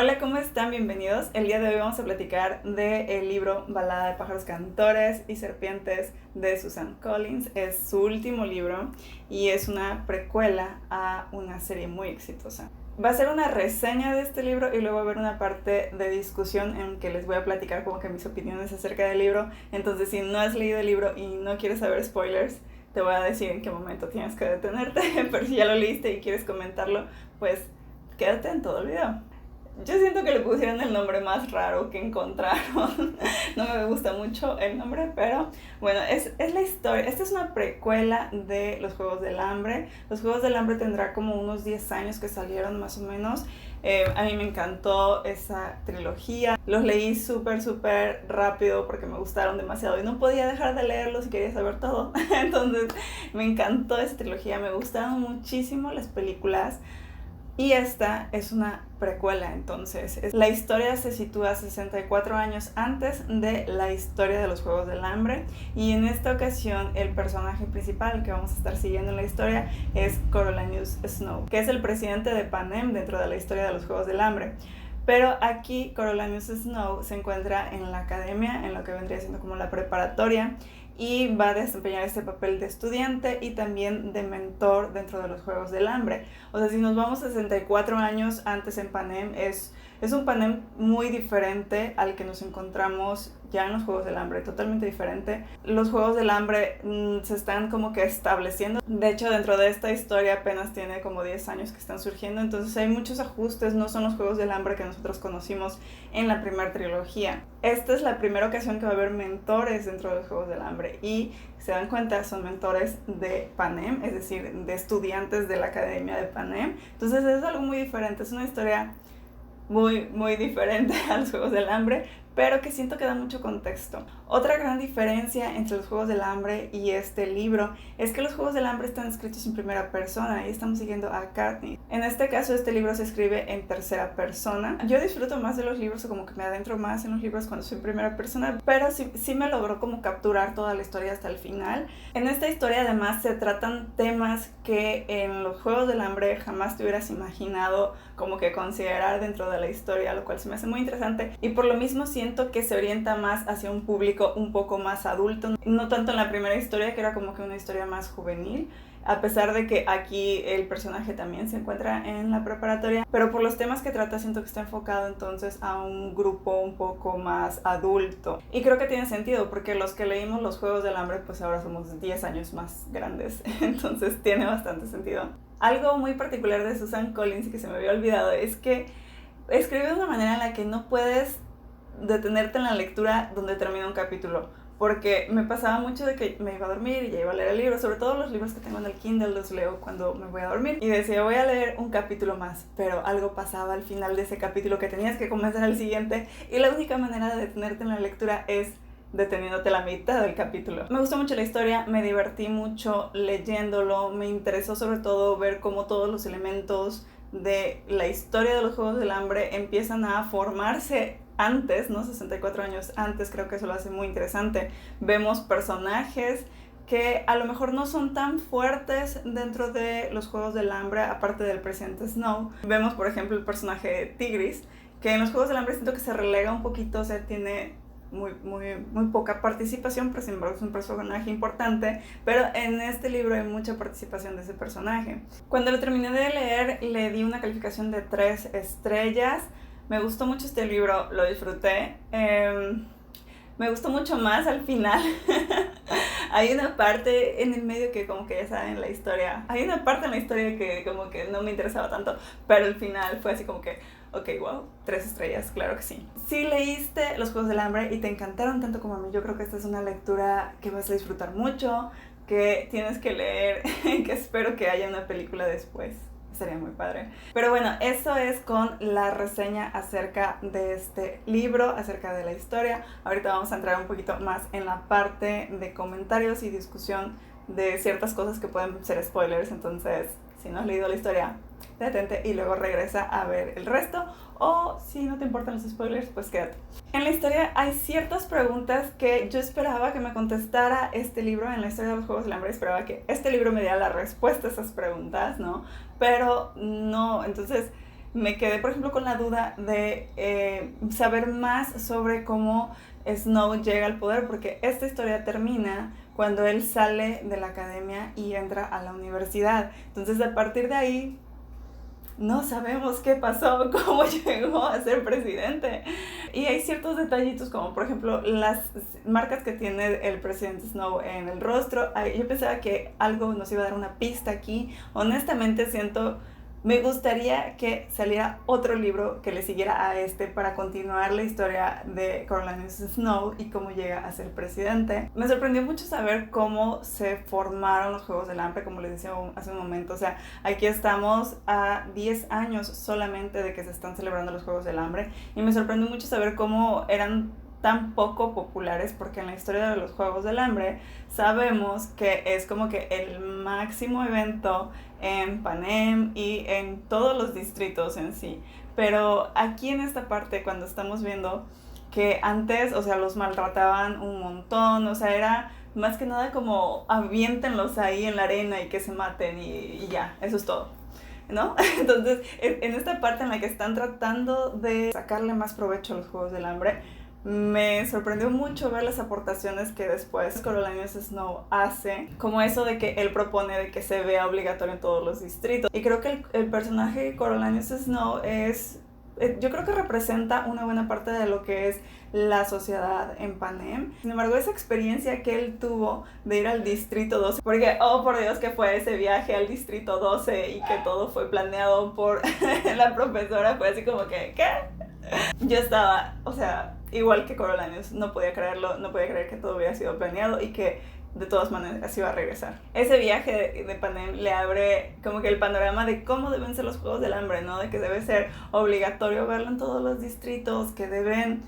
Hola, ¿cómo están? Bienvenidos. El día de hoy vamos a platicar del libro Balada de pájaros cantores y serpientes de Susan Collins. Es su último libro y es una precuela a una serie muy exitosa. Va a ser una reseña de este libro y luego va a haber una parte de discusión en que les voy a platicar como que mis opiniones acerca del libro. Entonces, si no has leído el libro y no quieres saber spoilers, te voy a decir en qué momento tienes que detenerte, pero si ya lo leíste y quieres comentarlo, pues quédate en todo el video. Yo siento que le pusieron el nombre más raro que encontraron. No me gusta mucho el nombre, pero bueno, es la historia. Esta es una precuela de Los Juegos del Hambre. Los Juegos del Hambre tendrá como unos 10 años que salieron más o menos. A mí me encantó esa trilogía. Los leí súper rápido porque me gustaron demasiado y no podía dejar de leerlos y quería saber todo. Entonces me encantó esa trilogía, me gustaron muchísimo las películas. Y esta es una precuela, entonces. La historia se sitúa 64 años antes de la historia de los Juegos del Hambre. Y en esta ocasión el personaje principal que vamos a estar siguiendo en la historia es Coriolanus Snow, que es el presidente de Panem dentro de la historia de los Juegos del Hambre. Pero aquí Coriolanus Snow se encuentra en la academia, en lo que vendría siendo como la preparatoria, y va a desempeñar este papel de estudiante y también de mentor dentro de los Juegos del Hambre. O sea, si nos vamos 64 años antes en Panem, es un Panem muy diferente al que nos encontramos ya en los Juegos del Hambre, totalmente diferente. Los Juegos del Hambre se están como que estableciendo. De hecho, dentro de esta historia apenas tiene como 10 años que están surgiendo, entonces hay muchos ajustes, no son los Juegos del Hambre que nosotros conocimos en la primera trilogía. Esta es la primera ocasión que va a haber mentores dentro de los Juegos del Hambre y se dan cuenta, son mentores de Panem, es decir, de estudiantes de la Academia de Panem. Entonces es algo muy diferente, es una historia muy diferente a los Juegos del Hambre, pero que siento que da mucho contexto. Otra gran diferencia entre los Juegos del Hambre y este libro es que los Juegos del Hambre están escritos en primera persona y estamos siguiendo a Katniss. En este caso, este libro se escribe en tercera persona. Yo disfruto más de los libros o como que me adentro más en los libros cuando soy en primera persona, pero sí me logró como capturar toda la historia hasta el final. En esta historia además se tratan temas que en los Juegos del Hambre jamás te hubieras imaginado como que considerar dentro de la historia, lo cual se me hace muy interesante y por lo mismo siento que se orienta más hacia un público un poco más adulto, no tanto en la primera historia que era como que una historia más juvenil, a pesar de que aquí el personaje también se encuentra en la preparatoria, pero por los temas que trata siento que está enfocado entonces a un grupo un poco más adulto y creo que tiene sentido porque los que leímos los Juegos del Hambre pues ahora somos 10 años más grandes, entonces tiene bastante sentido. Algo muy particular de Susan Collins y que se me había olvidado es que escribe de una manera en la que no puedes detenerte en la lectura donde termina un capítulo, porque me pasaba mucho de que me iba a dormir y ya iba a leer el libro, sobre todo los libros que tengo en el Kindle los leo cuando me voy a dormir y decía voy a leer un capítulo más, pero algo pasaba al final de ese capítulo que tenías que comenzar el siguiente y la única manera de detenerte en la lectura es deteniéndote la mitad del capítulo. Me gustó mucho la historia, me divertí mucho leyéndolo, me interesó sobre todo ver cómo todos los elementos de la historia de los Juegos del Hambre empiezan a formarse antes, ¿no? 64 años antes, creo que eso lo hace muy interesante. Vemos personajes que a lo mejor no son tan fuertes dentro de los Juegos del Hambre, aparte del presidente Snow. Vemos, por ejemplo, el personaje de Tigris, que en los Juegos del Hambre siento que se relega un poquito, o sea, tiene muy poca participación, pero sin embargo es un personaje importante, pero en este libro hay mucha participación de ese personaje. Cuando lo terminé de leer, le di una calificación de 3 estrellas. Me gustó mucho este libro, lo disfruté. Me gustó mucho más al final. Hay una parte en el medio que como que ya saben la historia. Hay una parte en la historia que como que no me interesaba tanto, pero el final fue así como que ok, wow, 3 estrellas, claro que sí. Si leíste Los Juegos del Hambre y te encantaron tanto como a mí, yo creo que esta es una lectura que vas a disfrutar mucho, que tienes que leer, que espero que haya una película después. Sería muy padre. Pero bueno, eso es con la reseña acerca de este libro, acerca de la historia. Ahorita vamos a entrar un poquito más en la parte de comentarios y discusión de ciertas cosas que pueden ser spoilers, entonces si no has leído la historia, detente y luego regresa a ver el resto, o si no te importan los spoilers, pues quédate. En la historia hay ciertas preguntas que yo esperaba que me contestara este libro. En la historia de los Juegos del Hambre esperaba que este libro me diera la respuesta a esas preguntas, ¿no? Pero no, entonces me quedé, por ejemplo, con la duda de saber más sobre cómo Snow llega al poder, porque esta historia termina cuando él sale de la academia y entra a la universidad. Entonces, a partir de ahí, no sabemos qué pasó, cómo llegó a ser presidente. Y hay ciertos detallitos como por ejemplo las marcas que tiene el presidente Snow en el rostro. Yo pensaba que algo nos iba a dar una pista aquí. Honestamente siento, me gustaría que saliera otro libro que le siguiera a este para continuar la historia de Coriolanus Snow y cómo llega a ser presidente. Me sorprendió mucho saber cómo se formaron los Juegos del Hambre, como les decía hace un momento. O sea, aquí estamos a 10 años solamente de que se están celebrando los Juegos del Hambre y me sorprendió mucho saber cómo eran tan poco populares, porque en la historia de los Juegos del Hambre sabemos que es como que el máximo evento en Panem y en todos los distritos en sí. Pero aquí en esta parte, cuando estamos viendo que antes, o sea, los maltrataban un montón, o sea, era más que nada como aviéntenlos ahí en la arena y que se maten y ya, eso es todo, ¿no? Entonces, en esta parte en la que están tratando de sacarle más provecho a los Juegos del Hambre, me sorprendió mucho ver las aportaciones que después Coriolanus Snow hace, como eso de que él propone de que se vea obligatorio en todos los distritos. Y creo que el personaje de Coriolanus Snow es, yo creo que representa una buena parte de lo que es la sociedad en Panem. Sin embargo, esa experiencia que él tuvo de ir al distrito 12, porque, oh por Dios, que fue ese viaje al distrito 12 y que todo fue planeado por la profesora, fue así como que, ¿qué? Yo estaba, o sea, igual que Coriolanus, no podía creerlo, no podía creer que todo hubiera sido planeado y que de todas maneras iba a regresar. Ese viaje de Panem le abre como que el panorama de cómo deben ser los Juegos del Hambre, ¿no? De que debe ser obligatorio verlo en todos los distritos, que deben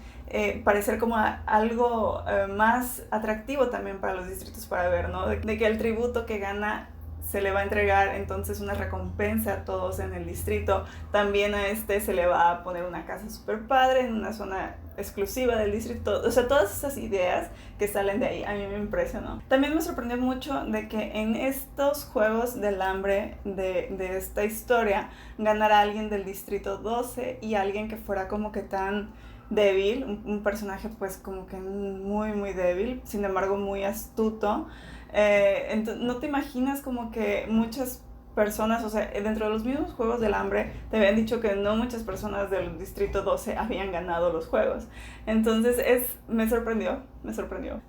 parecer como algo más atractivo también para los distritos para ver, ¿no? De que el tributo que gana se le va a entregar entonces una recompensa a todos en el distrito. También a este se le va a poner una casa súper padre en una zona exclusiva del distrito. O sea, todas esas ideas que salen de ahí a mí me impresionó. También me sorprendió mucho de que en estos Juegos del Hambre de esta historia ganara alguien del distrito 12 y alguien que fuera como que tan débil, un personaje pues como que muy muy débil, sin embargo muy astuto. Entonces, no te imaginas como que muchas personas, o sea, dentro de los mismos Juegos del Hambre te habían dicho que no muchas personas del distrito 12 habían ganado los juegos. Entonces me sorprendió.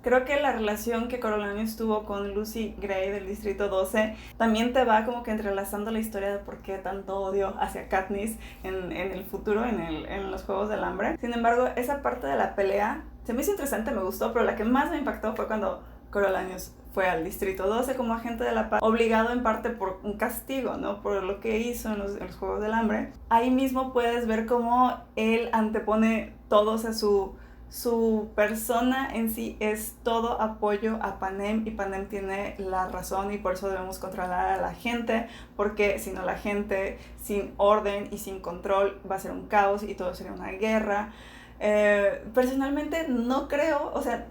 Creo que la relación que Coriolanus tuvo con Lucy Gray del distrito 12 también te va como que entrelazando la historia de por qué tanto odio hacia Katniss en el futuro, en los Juegos del Hambre. Sin embargo, esa parte de la pelea se me hizo interesante, me gustó, pero la que más me impactó fue cuando Coriolanus fue al distrito 12 como agente de la paz, obligado en parte por un castigo, ¿no? Por lo que hizo en los Juegos del Hambre. Ahí mismo puedes ver cómo él antepone todo, o sea, su persona en sí es todo apoyo a Panem y Panem tiene la razón y por eso debemos controlar a la gente, porque si no la gente sin orden y sin control va a ser un caos y todo sería una guerra. Personalmente no creo, o sea,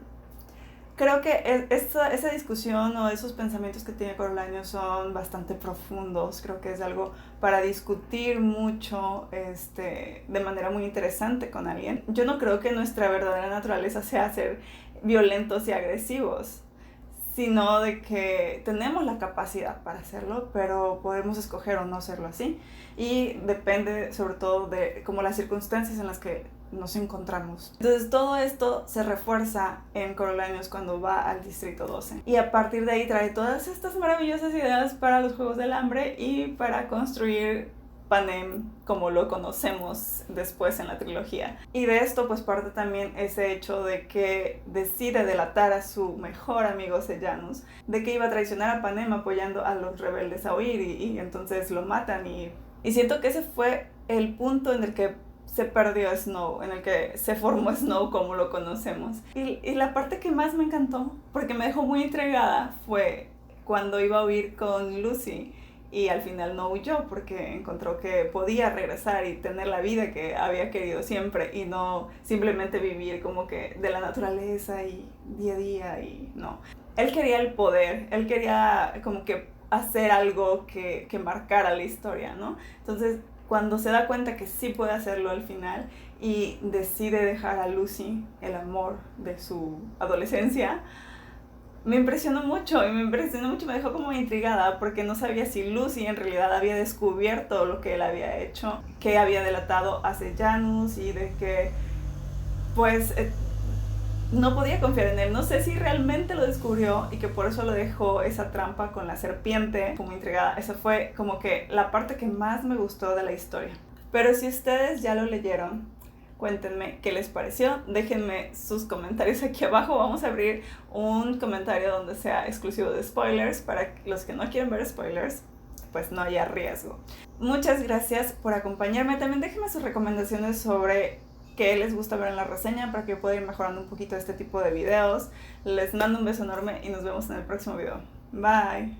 creo que esa discusión o esos pensamientos que tiene Coriolanus son bastante profundos. Creo que es algo para discutir mucho de manera muy interesante con alguien. Yo no creo que nuestra verdadera naturaleza sea ser violentos y agresivos, sino de que tenemos la capacidad para hacerlo, pero podemos escoger o no hacerlo así. Y depende sobre todo de como las circunstancias en las que nos encontramos. Entonces todo esto se refuerza en Coriolanus cuando va al distrito 12. Y a partir de ahí trae todas estas maravillosas ideas para los Juegos del Hambre y para construir Panem como lo conocemos después en la trilogía. Y de esto pues parte también ese hecho de que decide delatar a su mejor amigo Sejanus, de que iba a traicionar a Panem apoyando a los rebeldes a huir y entonces lo matan y siento que ese fue el punto en el que se perdió Snow, en el que se formó Snow como lo conocemos. Y la parte que más me encantó, porque me dejó muy intrigada, fue cuando iba a huir con Lucy y al final no huyó porque encontró que podía regresar y tener la vida que había querido siempre y no simplemente vivir como que de la naturaleza y día a día y no. Él quería el poder, él quería como que hacer algo que marcara la historia, ¿no? Entonces, cuando se da cuenta que sí puede hacerlo al final y decide dejar a Lucy, el amor de su adolescencia, me impresionó mucho, me dejó como intrigada porque no sabía si Lucy en realidad había descubierto lo que él había hecho, que había delatado a Sejanus y de que pues no podía confiar en él. No sé si realmente lo descubrió y que por eso lo dejó esa trampa con la serpiente. Como intrigada, esa fue como que la parte que más me gustó de la historia. Pero si ustedes ya lo leyeron, cuéntenme qué les pareció, déjenme sus comentarios aquí abajo. Vamos a abrir un comentario donde sea exclusivo de spoilers para los que no quieren ver spoilers, pues no haya riesgo. Muchas gracias por acompañarme. También déjenme sus recomendaciones sobre qué les gusta ver en la reseña para que yo pueda ir mejorando un poquito este tipo de videos. Les mando un beso enorme y nos vemos en el próximo video. Bye.